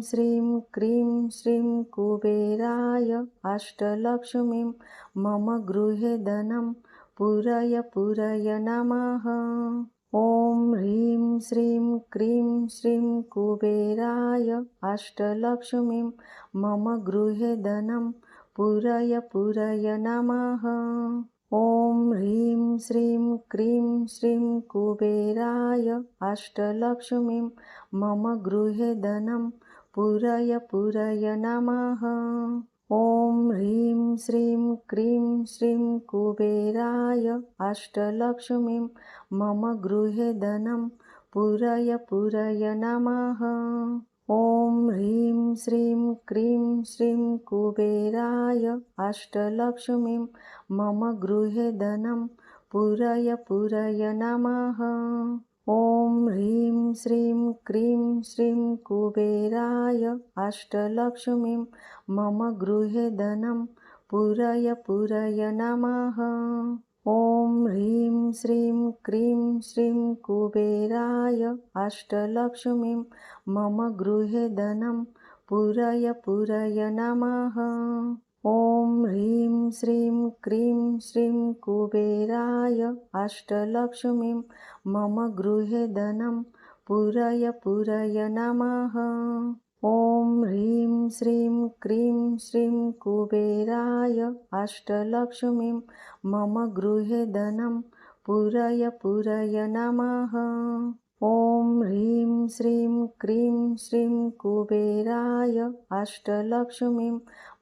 श्रीं क्रीं श्रीं कुबेराय अष्टलक्ष्मीं मम गृहे धनं पूरय पूरय नमः। ॐ ह्रीं श्रीं क्रीं श्रीं कुबेराय अष्टलक्ष्मीं मम गृहे धनं पूरय पूरय नमः। ॐ ह्रीं श्रीं क्रीं श्रीं कुबेराय अष्टलक्ष्मीं मम गृहे धनं पूरय पूरय नमः। ॐ ह्रीं श्रीं क्रीं श्रीं कुबेराय अष्टलक्ष्मीं मम गृहे धनं पूरय पूरय नमः। ॐ ह्रीं श्रीं क्रीं श्रीं कुबेराय अष्टलक्ष्मीं मम गृहे धनं पूरय पूरय नमः। ॐ ह्रीं श्रीं क्रीं श्रीं कुबेराय अष्टलक्ष्मीं मम गृहे धनं पूरय पूरय नमः। ॐ ह्रीं श्रीं क्रीं श्रीं कुबेराय अष्टलक्ष्मीं मम गृहे धनं पूरय पूरय नमः। ॐ ह्रीं श्रीं क्रीं श्रीं कुबेराय अष्टलक्ष्मीं मम गृहे धनं पूरय पूरय नमः। ॐ ह्रीं श्रीं क्रीं श्रीं कुबेराय अष्टलक्ष्मीं मम गृहे धनं पूरय पूरय नमः। ॐ ह्रीं श्रीं क्रीं श्रीं कुबेराय अष्टलक्ष्मीं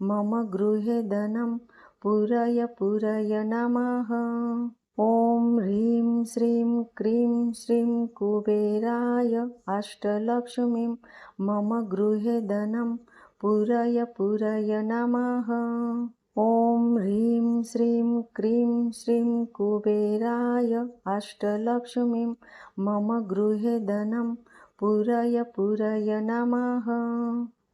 मम गृहे धनं पूरय पूरय नमः। ॐ ह्रीं श्रीं क्रीं श्रीं कुबेराय अष्टलक्ष्मीं मम गृहे धनं पूरय पूरय नमः। ॐ ह्रीं श्रीं क्रीं श्रीं कुबेराय अष्टलक्ष्मीं मम गृहे धनं पूरय पूरय नमः।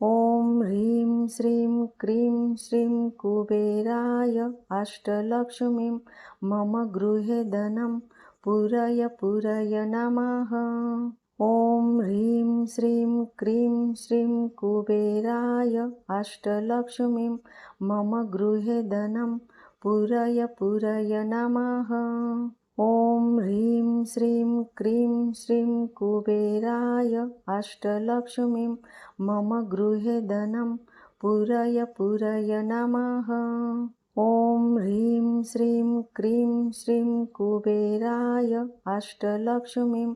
ॐ ह्रीं श्रीं क्रीं श्रीं कुबेराय अष्टलक्ष्मीं मम गृहे धनं पूरय पूरय नमः। ॐ ह्रीं श्रीं क्रीं श्रीं कुबेराय अष्टलक्ष्मीं मम गृहे धनं पूरय पूरय नमः। ॐ ह्रीं श्रीं क्रीं श्रीं कुबेराय अष्टलक्ष्मीं मम गृहे धनं पूरय पूरय नमः। ॐ ह्रीं श्रीं क्रीं श्रीं कुबेराय अष्टलक्ष्मीं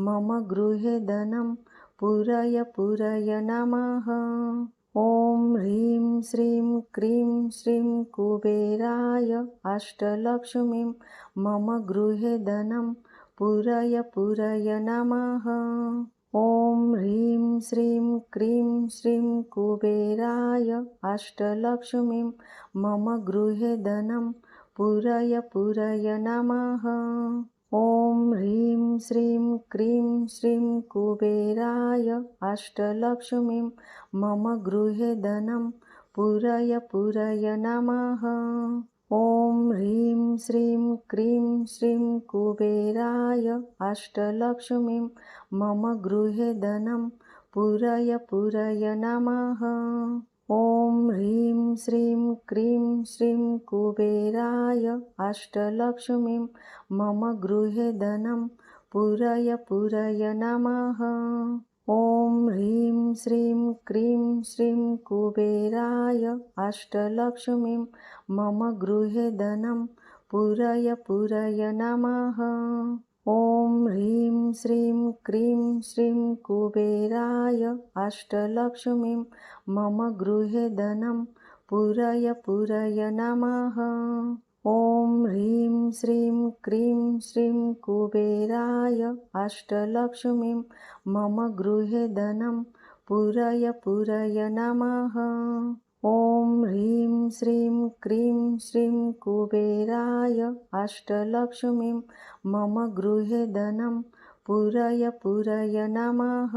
मम गृहे धनं पूरय पूरय नमः। ॐ ह्रीं श्रीं क्रीं श्रीं कुबेराय अष्टलक्ष्मीं मम गृहे धनं पूरय पूरय नमः। ॐ ह्रीं श्रीं क्रीं श्रीं कुबेराय अष्टलक्ष्मीं मम गृहे धनं पूरय पूरय नमः। ॐ ह्रीं श्रीं क्रीं श्रीं कुबेराय अष्टलक्ष्मीं मम गृहे धनं पूरय पूरय नमः। ॐ ह्रीं श्रीं क्रीं श्रीं कुबेराय अष्टलक्ष्मीं मम गृहे धनं पूरय पूरय नमः। ॐ ह्रीं श्रीं क्रीं श्रीं कुबेराय अष्टलक्ष्मीं मम गृहे धनं पूरय पूरय नमः। ॐ ह्रीं श्रीं क्रीं श्रीं कुबेराय अष्टलक्ष्मीं मम गृहे धनं पूरय पूरय नमः। ॐ ह्रीं श्रीं क्रीं श्रीं कुबेराय अष्टलक्ष्मीं मम गृहे धनं पूरय पूरय नमः। ॐ ह्रीं श्रीं क्रीं श्रीं कुबेराय अष्टलक्ष्मीं मम गृहे धनं पूरय पूरय नमः। ॐ ह्रीं श्रीं क्रीं श्रीं कुबेराय अष्टलक्ष्मीं मम गृहे धनं पूरय पूरय नमः।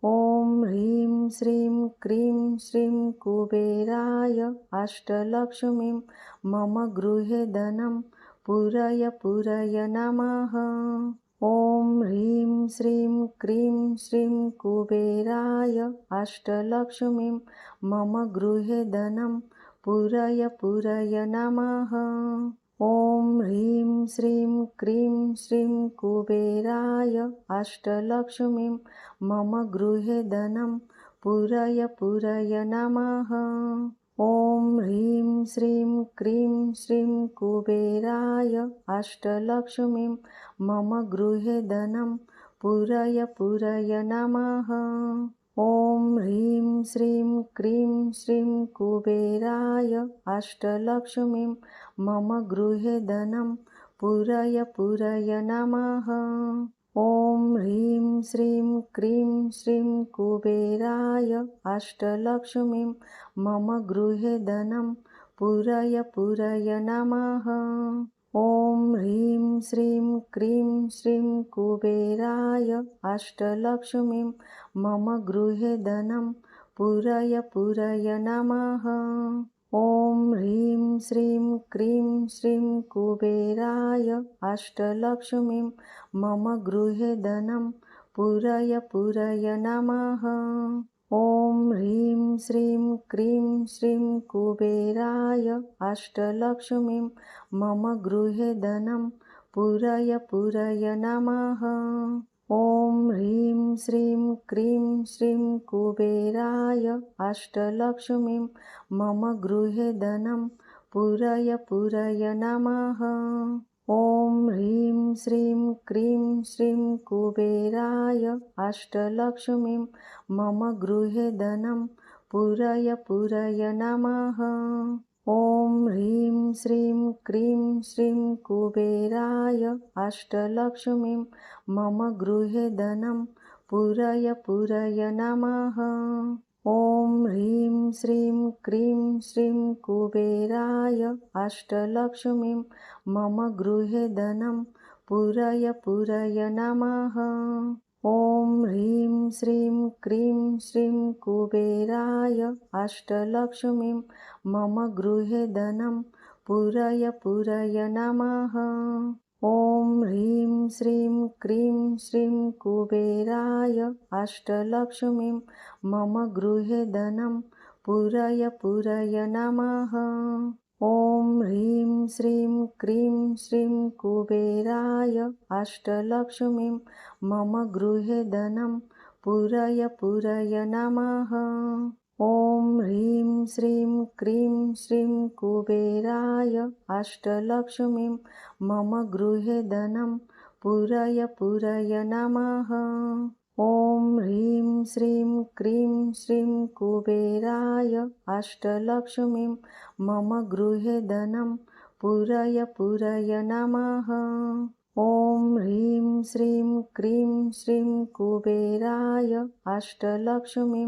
ॐ ह्रीं श्रीं क्रीं श्रीं कुबेराय अष्टलक्ष्मीं मम गृहे धनं पूरय पूरय नमः। ॐ ह्रीं श्रीं क्रीं श्रीं कुबेराय अष्टलक्ष्मीं मम गृहे धनं पूरय नमः। ॐ ह्रीं श्रीं क्रीं श्रीं कुबेराय अष्टलक्ष्मीं मम गृहे धनं पूरय नमः। ॐ ह्रीं श्रीं क्रीं श्रीं कुबेराय अष्टलक्ष्मीं मम गृहे धनं पूरय नमः। ॐ ह्रीं श्रीं क्रीं श्रीं कुबेराय अष्टलक्ष्मीं मम गृहे धनं पूरय नमः। ॐ ह्रीं श्रीं क्रीं श्रीं कुबेराय अष्टलक्ष्मीं मम गृहे धनं पूरय नमः। ॐ ह्रीं श्रीं क्रीं श्रीं कुबेराय अष्टलक्ष्मीं मम गृहे धनं पूरय नमः। ॐ ह्रीं श्रीं क्रीं श्रीं कुबेराय अष्टलक्ष्मीं मम गृहे धनं पूरय नमः। ॐ ह्रीं श्रीं क्रीं श्रीं कुबेराय अष्टलक्ष्मीं मम गृहे धनं पूरय नमः। ॐ ह्रीं श्रीं क्रीं श्रीं कुबेराय अष्टलक्ष्मीं मम गृहे धनं पूरय नमः। ॐ ह्रीं श्रीं क्रीं श्रीं कुबेराय अष्टलक्ष्मीं मम गृहे धनं पूरय नमः। ॐ ह्रीं श्रीं क्रीं श्रीं कुबेराय अष्टलक्ष्मीं मम गृहे धनं पूरय नमः। ॐ ह्रीं श्रीं क्रीं श्रीं कुबेराय अष्टलक्ष्मीं मम गृहे धनं पूरय नमः। ॐ ह्रीं श्रीं क्रीं श्रीं कुबेराय अष्टलक्ष्मीं मम गृहे धनं पूरय नमः। ॐ ह्रीं श्रीं क्रीं श्रीं कुबेराय अष्टलक्ष्मीं मम गृहे धनं पूरय नमः। ॐ ह्रीं श्रीं क्रीं श्रीं कुबेराय अष्टलक्ष्मीं मम गृहे धनं पूरय नमः। ॐ ह्रीं श्रीं क्रीं श्रीं कुबेराय अष्टलक्ष्मीं मम गृहे धनं पूरय नमः। ॐ ह्रीं श्रीं क्रीं श्रीं कुबेराय अष्टलक्ष्मीं मम गृहे धनं पूरय नमः। ॐ ह्रीं श्रीं क्रीं श्रीं कुबेराय अष्टलक्ष्मीं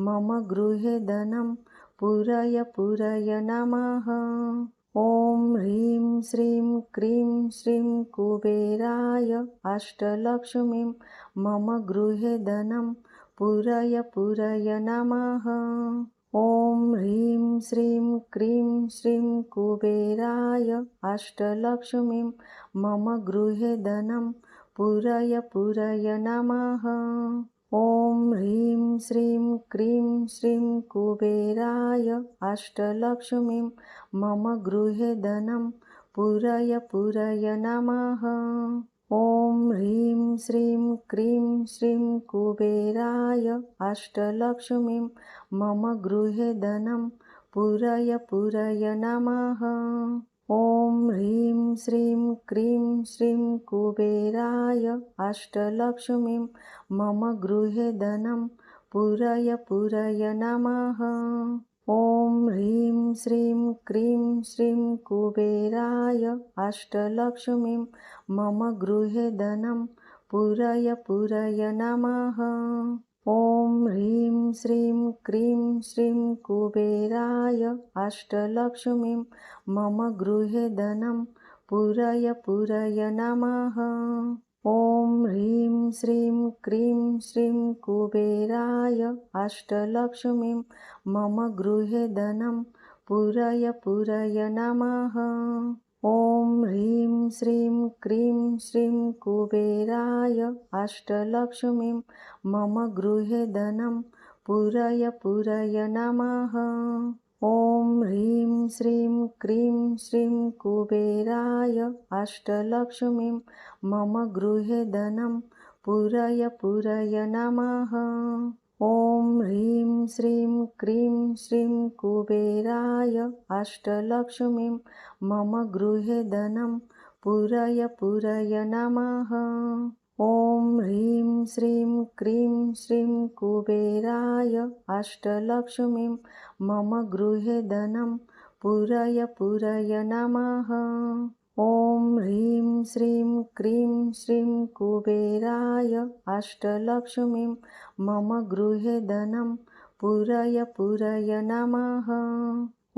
मम गृहे धनं पूरय नमः। ॐ ह्रीं श्रीं क्रीं श्रीं कुबेराय अष्टलक्ष्मीं मम गृहे धनं पूरय नमः। ॐ ह्रीं श्रीं क्रीं श्रीं कुबेराय अष्टलक्ष्मीं मम गृहे धनं पूरय नमः। ॐ ह्रीं श्रीं क्रीं श्रीं कुबेराय अष्टलक्ष्मीं मम गृहे धनं पूरय नमः। ॐ ह्रीं श्रीं क्रीं श्रीं कुबेराय अष्टलक्ष्मीं मम गृहे धनं पूरय नमः। ॐ ह्रीं श्रीं क्रीं श्रीं कुबेराय अष्टलक्ष्मीं मम गृहे धनं पूरय नमः। ॐ ह्रीं श्रीं क्रीं श्रीं कुबेराय अष्टलक्ष्मीं मम गृहे धनं पूरय नमः। ॐ ह्रीं श्रीं क्रीं श्रीं कुबेराय अष्टलक्ष्मीं मम गृहे धनं पूरय नमः। ॐ ह्रीं श्रीं क्रीं श्रीं कुबेराय अष्टलक्ष्मीं मम गृहे धनं पूरय नमः। ॐ ह्रीं श्रीं क्रीं श्रीं कुबेराय अष्टलक्ष्मीं मम गृहे धनं पूरय पूरय नमः। ॐ ह्रीं श्रीं क्रीं श्रीं कुबेराय अष्टलक्ष्मीं मम गृहे धनं पूरय पूरय नमः। ॐ ह्रीं श्रीं क्रीं श्रीं कुबेराय अष्टलक्ष्मीं मम गृहे धनं पूरय पूरय नमः। ॐ ह्रीं श्रीं क्रीं श्रीं कुबेराय अष्टलक्ष्मीं मम गृहे धनं पूरय पूरय नमः। ॐ ह्रीं श्रीं क्रीं श्रीं कुबेराय अष्टलक्ष्मीं मम गृहे धनं पूरय पूरय नमः।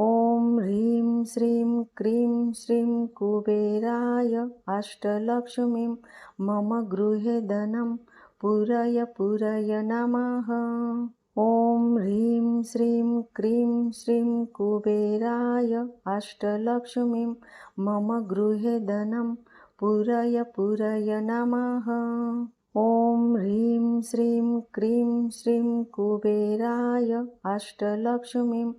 ॐ ह्रीं श्रीं क्रीं श्रीं कुबेराय अष्टलक्ष्मीं मम गृहे धनं पूरय पूरय नमः। ॐ ह्रीं श्रीं क्रीं श्रीं कुबेराय अष्टलक्ष्मीं मम गृहे धनं पूरय पूरय नमः। ॐ ह्रीं श्रीं क्रीं श्रीं कुबेराय अष्टलक्ष्मीं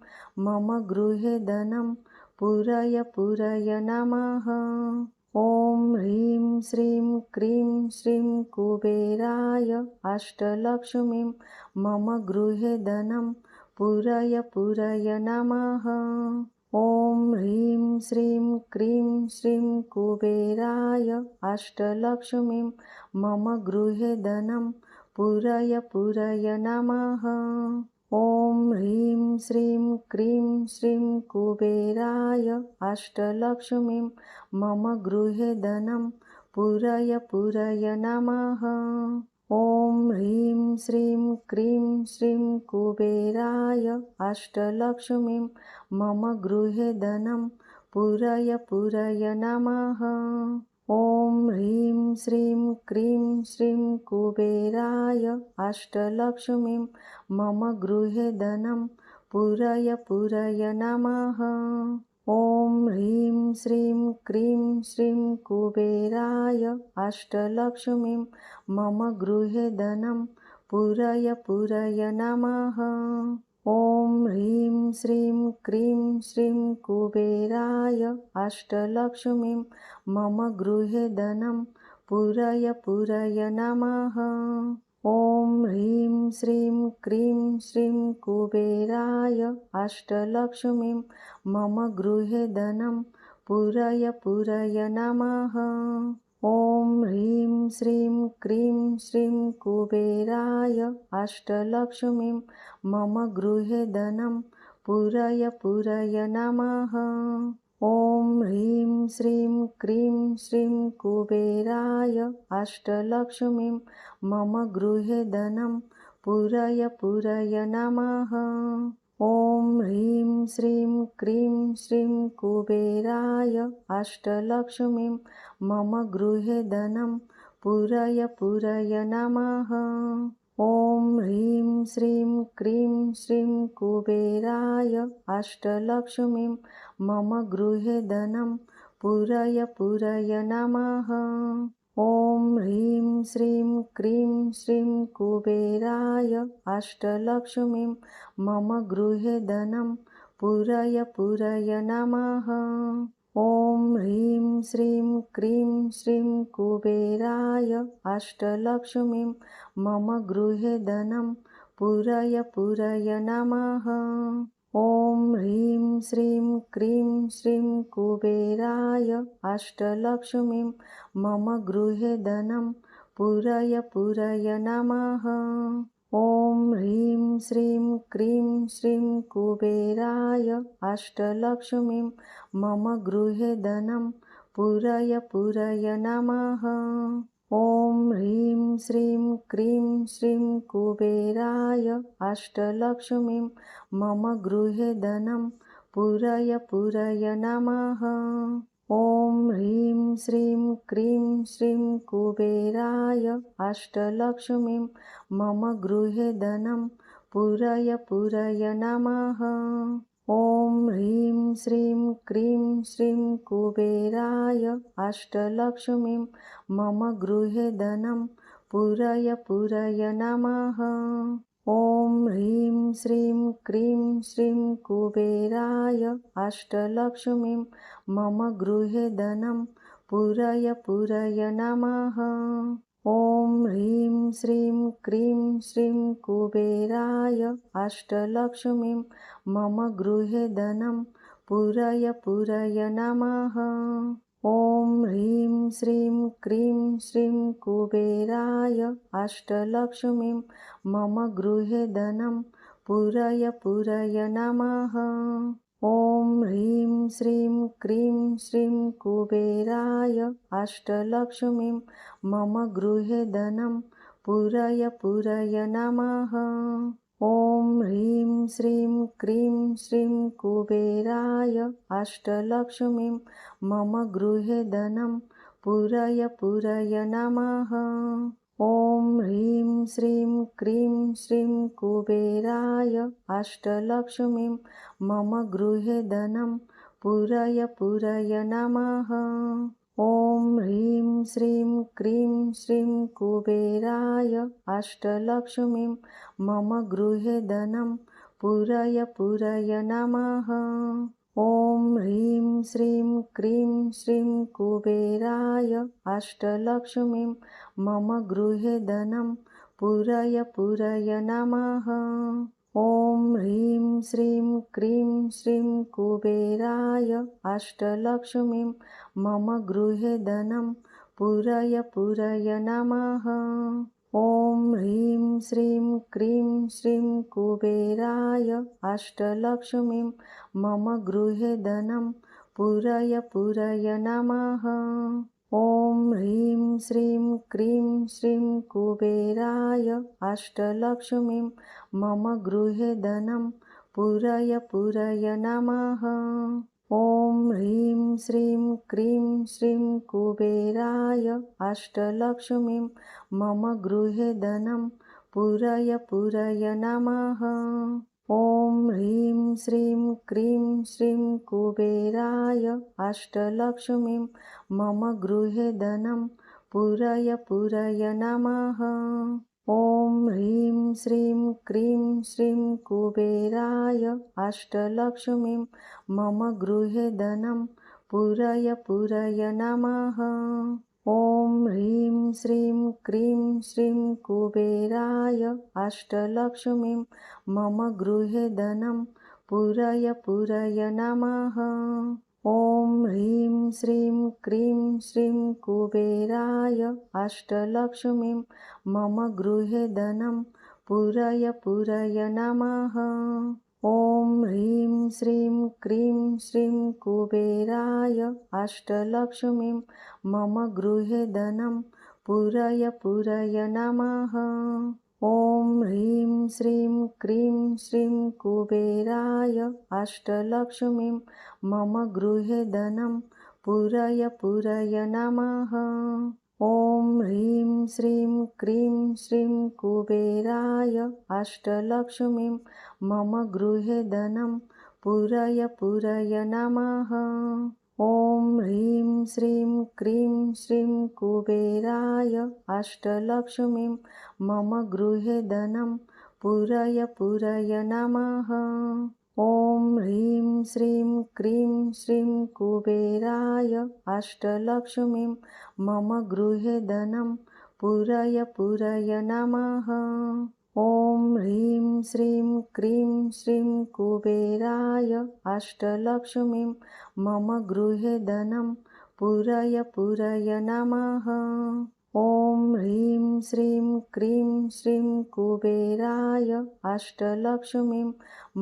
मम गृहे धनं पूरय पूरय नमः। ॐ ह्रीं श्रीं क्रीं श्रीं कुबेराय अष्टलक्ष्मीं मम गृहे धनं पूरय पूरय नमः। ॐ ह्रीं श्रीं क्रीं श्रीं कुबेराय अष्टलक्ष्मीं मम गृहे धनं पूरय पूरय नमः। ॐ ह्रीं श्रीं क्रीं श्रीं कुबेराय अष्टलक्ष्मीं मम गृहे धनं पूरय पूरय नमः। ॐ ह्रीं श्रीं क्रीं श्रीं कुबेराय अष्टलक्ष्मीं मम गृहे धनं पूरय पूरय नमः। ॐ ह्रीं श्रीं क्रीं श्रीं कुबेराय अष्टलक्ष्मीं मम गृहे धनं पूरय पूरय नमः। ॐ ह्रीं श्रीं क्रीं श्रीं कुबेराय अष्टलक्ष्मीं मम गृहे धनं पूरय पूरय नमः। ॐ ह्रीं श्रीं क्रीं श्रीं कुबेराय अष्टलक्ष्मीं मम गृहे धनं पूरय पूरय नमः। ॐ ह्रीं श्रीं क्रीं श्रीं कुबेराय अष्टलक्ष्मीं मम गृहे धनं पूरय पूरय नमः। ॐ ह्रीं श्रीं क्रीं श्रीं कुबेराय अष्टलक्ष्मीं मम गृहे धनं पूरय पूरय नमः। ॐ ह्रीं श्रीं क्रीं श्रीं कुबेराय अष्टलक्ष्मीं मम गृहे धनं पूरय पूरय नमः। ॐ ह्रीं श्रीं क्रीं श्रीं कुबेराय अष्टलक्ष्मीं मम गृहे धनं पूरय पूरय नमः। ॐ ह्रीं श्रीं क्रीं श्रीं कुबेराय अष्टलक्ष्मीं मम गृहे धनं पूरय पूरय नमः। ॐ ह्रीं श्रीं क्रीं श्रीं कुबेराय अष्टलक्ष्मीं मम गृहे धनं पूरय पूरय नमः। ॐ ह्रीं श्रीं क्रीं श्रीं कुबेराय अष्टलक्ष्मीं मम गृहे धनं पूरय पूरय नमः। ॐ ह्रीं श्रीं क्रीं श्रीं कुबेराय अष्टलक्ष्मीं मम गृहे धनं पूरय पूरय नमः। ॐ ह्रीं श्रीं क्रीं श्रीं कुबेराय अष्टलक्ष्मीं मम गृहे धनं पूरय पूरय नमः। ॐ ह्रीं श्रीं क्रीं श्रीं कुबेराय अष्टलक्ष्मीं मम गृहे धनं पूरय पूरय नमः। ॐ ह्रीं श्रीं क्रीं श्रीं कुबेराय अष्टलक्ष्मीं मम गृहे धनं पूरय पूरय नमः। ॐ ह्रीं श्रीं क्रीं श्रीं कुबेराय अष्टलक्ष्मीं मम गृहे धनं पूरय पूरय नमः। ॐ ह्रीं श्रीं क्रीं श्रीं कुबेराय अष्टलक्ष्मीं मम गृहे धनं पूरय पूरय नमः। ॐ ह्रीं श्रीं क्रीं श्रीं कुबेराय अष्टलक्ष्मीं मम गृहे धनं पूरय पूरय नमः। ॐ ह्रीं श्रीं क्रीं श्रीं कुबेराय अष्टलक्ष्मीं मम गृहे धनं पूरय पूरय नमः। ॐ ह्रीं श्रीं क्रीं श्रीं कुबेराय अष्टलक्ष्मीं मम गृहे धनं पूरय पूरय नमः। ॐ ह्रीं श्रीं क्रीं श्रीं कुबेराय अष्टलक्ष्मीं मम गृहे धनं पूरय पूरय नमः। ॐ ह्रीं श्रीं क्रीं श्रीं कुबेराय अष्टलक्ष्मीं मम गृहे धनं पूरय पूरय नमः। ॐ ह्रीं श्रीं क्रीं श्रीं कुबेराय अष्टलक्ष्मीं मम गृहे धनं पूरय पूरय नमः। ॐ ह्रीं श्रीं क्रीं श्रीं कुबेराय अष्टलक्ष्मीं मम गृहे धनं पूरय पूरय नमः। ॐ ह्रीं श्रीं क्रीं श्रीं कुबेराय अष्टलक्ष्मीं मम गृहे धनं पूरय पूरय नमः। ॐ ह्रीं श्रीं क्रीं श्रीं कुबेराय अष्टलक्ष्मीं मम गृहे धनं पूरय पूरय नमः। ॐ ह्रीं श्रीं क्रीं श्रीं कुबेराय अष्टलक्ष्मीं मम गृहे धनं पूरय पूरय नमः। ॐ ह्रीं श्रीं क्रीं श्रीं कुबेराय अष्टलक्ष्मीं मम गृहे धनं पूरय पूरय नमः। ॐ ह्रीं श्रीं क्रीं श्रीं कुबेराय अष्टलक्ष्मीं मम गृहे धनं पूरय पूरय नमः। ॐ ह्रीं श्रीं क्रीं श्रीं कुबेराय अष्टलक्ष्मीं मम गृहे धनं पूरय पूरय नमः। ॐ ह्रीं श्रीं क्रीं श्रीं कुबेराय अष्टलक्ष्मीं मम गृहे धनं पूरय पूरय नमः। ॐ ह्रीं श्रीं क्रीं श्रीं कुबेराय अष्टलक्ष्मीं मम गृहे धनं पूरय पूरय नमः। ॐ ह्रीं श्रीं क्रीं श्रीं कुबेराय अष्टलक्ष्मीं मम गृहे धनं पूरय पूरय नमः। ॐ ह्रीं श्रीं क्रीं श्रीं कुबेराय अष्टलक्ष्मीं मम गृहे धनं पूरय पूरय नमः। ॐ ह्रीं श्रीं क्रीं श्रीं कुबेराय अष्टलक्ष्मीं मम गृहे धनं पूरय पूरय नमः। ॐ ह्रीं श्रीं क्रीं श्रीं कुबेराय अष्टलक्ष्मीं मम गृहे धनं पूरय पूरय नमः। ॐ ह्रीं श्रीं क्रीं श्रीं कुबेराय अष्टलक्ष्मीं मम गृहे धनं पूरय पूरय नमः। ॐ ह्रीं श्रीं क्रीं श्रीं कुबेराय अष्टलक्ष्मीं मम गृहे धनं पूरय पूरय नमः। ॐ ह्रीं श्रीं क्रीं श्रीं कुबेराय अष्टलक्ष्मीं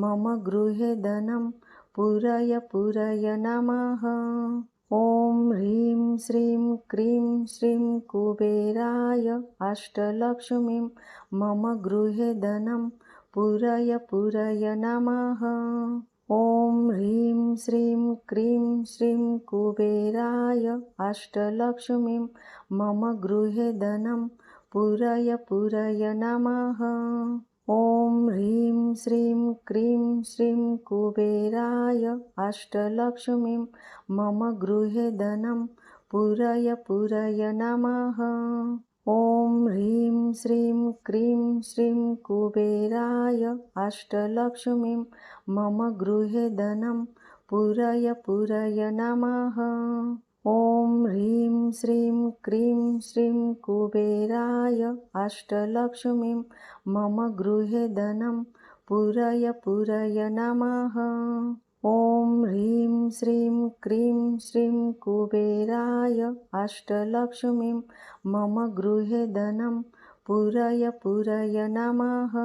मम गृहे धनं पूरय पूरय नमः। ॐ ह्रीं श्रीं क्रीं श्रीं कुबेराय अष्टलक्ष्मीं मम गृहे धनं पूरय पूरय नमः। ॐ ह्रीं श्रीं क्रीं श्रीं कुबेराय अष्टलक्ष्मीं मम गृहे धनं पूरय पूरय नमः। ॐ ह्रीं श्रीं क्रीं श्रीं कुबेराय अष्टलक्ष्मीं मम गृहे धनं पूरय पूरय नमः। ॐ ह्रीं श्रीं क्रीं श्रीं कुबेराय अष्टलक्ष्मीं मम गृहे धनं पूरय पूरय नमः। ॐ ह्रीं श्रीं क्रीं श्रीं कुबेराय अष्टलक्ष्मीं मम गृहे धनं पूरय पूरय नमः। ॐ ह्रीं श्रीं क्रीं श्रीं कुबेराय अष्टलक्ष्मीं मम गृहे धनं पूरय पूरय नमः।